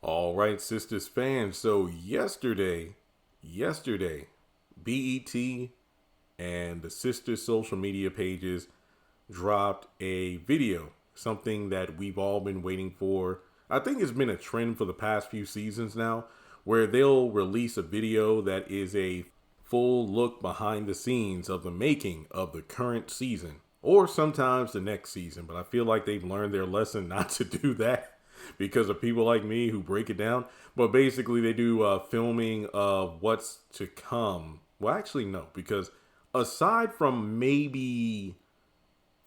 All right, Sistas fans. So yesterday, BET and the Sistas social media pages dropped a video, something that we've all been waiting for. I think it's been a trend for the past few seasons now, where they'll release a video that is a full look behind the scenes of the making of the current season, or sometimes the next season. But I feel like they've learned their lesson not to do that because of people like me who break it down. But basically, they do filming of what's to come. Well, actually, no, because aside from maybe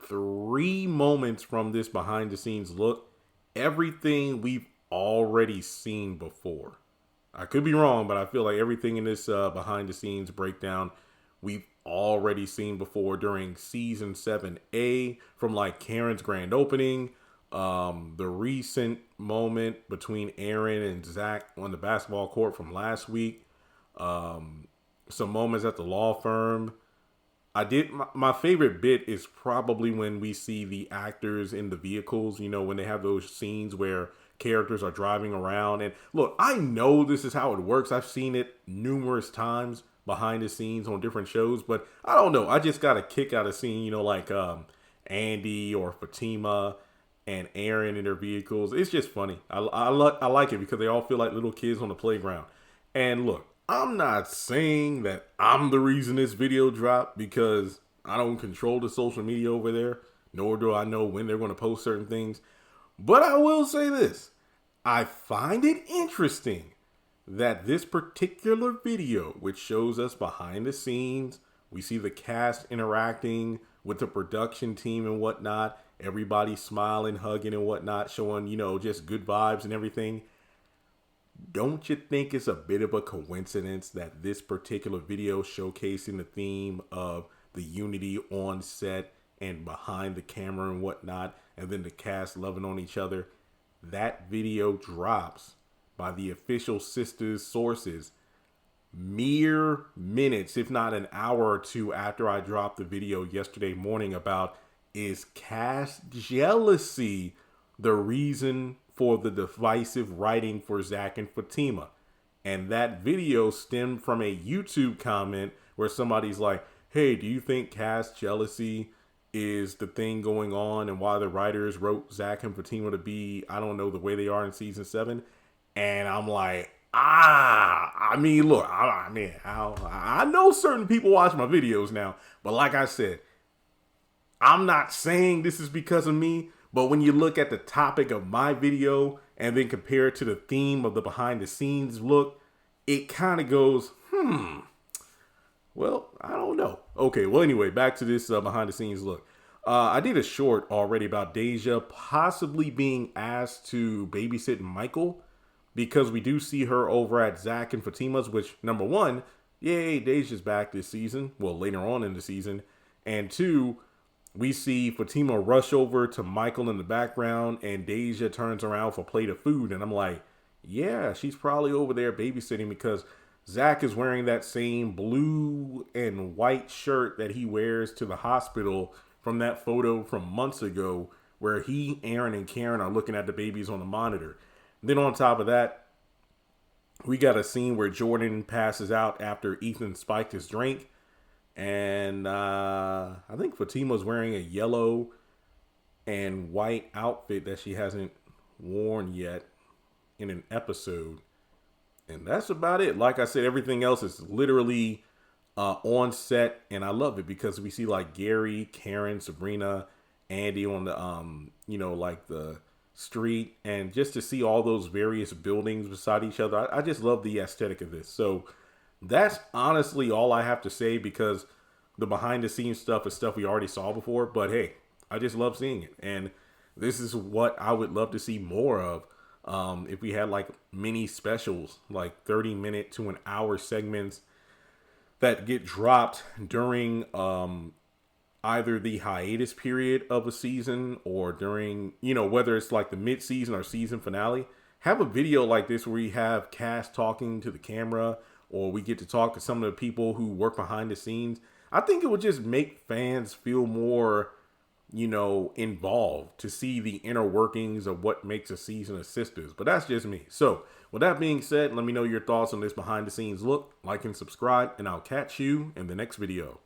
3 moments from this behind the scenes look, everything we've already seen before. I could be wrong, but I feel like everything in this behind the scenes breakdown we've already seen before during season 7A, from like Karen's grand opening, the recent moment between Aaron and Zach on the basketball court from last week, some moments at the law firm. My favorite bit is probably when we see the actors in the vehicles, when they have those scenes where characters are driving around. And look, I know this is how it works. I've seen it numerous times behind the scenes on different shows, but I don't know. I just got a kick out of seeing, like Andy or Fatima and Aaron in their vehicles. It's just funny. I like it because they all feel like little kids on the playground. And look, I'm not saying that I'm the reason this video dropped, because I don't control the social media over there, nor do I know when they're going to post certain things. But I will say this. I find it interesting that this particular video, which shows us behind the scenes, we see the cast interacting with the production team and whatnot, everybody smiling, hugging and whatnot, showing, just good vibes and everything. Don't you think it's a bit of a coincidence that this particular video showcasing the theme of the unity on set and behind the camera and whatnot, and then the cast loving on each other, that video drops by the official Sistas sources mere minutes, if not an hour or two after I dropped the video yesterday morning about, is cast jealousy the reason for the divisive writing for Zach and Fatima? And that video stemmed from a YouTube comment where somebody's like, hey, do you think cast jealousy is the thing going on and why the writers wrote Zach and Fatima to be, I don't know, the way they are in season 7? And I'm like, look, I know certain people watch my videos now, but like I said, I'm not saying this is because of me, but when you look at the topic of my video and then compare it to the theme of the behind the scenes look, it kind of goes, well, I don't know. Okay, well, anyway, back to this behind the scenes look. I did a short already about Deja possibly being asked to babysit Michael, because we do see her over at Zach and Fatima's, which, number one, yay, Deja's back this season. Well, later on in the season. And two, we see Fatima rush over to Michael in the background, and Deja turns around for a plate of food. And I'm like, yeah, she's probably over there babysitting, because Zach is wearing that same blue and white shirt that he wears to the hospital from that photo from months ago where he, Aaron, and Karen are looking at the babies on the monitor. And then on top of that, we got a scene where Jordan passes out after Ethan spiked his drink. And I think Fatima's wearing a yellow and white outfit that she hasn't worn yet in an episode. And that's about it. Like I said, everything else is literally on set. And I love it because we see like Gary, Karen, Sabrina, Andy on the, like the street. And just to see all those various buildings beside each other, I just love the aesthetic of this. So that's honestly all I have to say, because the behind the scenes stuff is stuff we already saw before. But hey, I just love seeing it. And this is what I would love to see more of. If we had like mini specials, like 30-minute to an hour segments that get dropped during either the hiatus period of a season or during, whether it's like the mid-season or season finale, have a video like this where we have cast talking to the camera, or we get to talk to some of the people who work behind the scenes. I think it would just make fans feel more involved to see the inner workings of what makes a season of Sistas. But that's just me. So with that being said, let me know your thoughts on this behind the scenes look. Like and subscribe, and I'll catch you in the next video.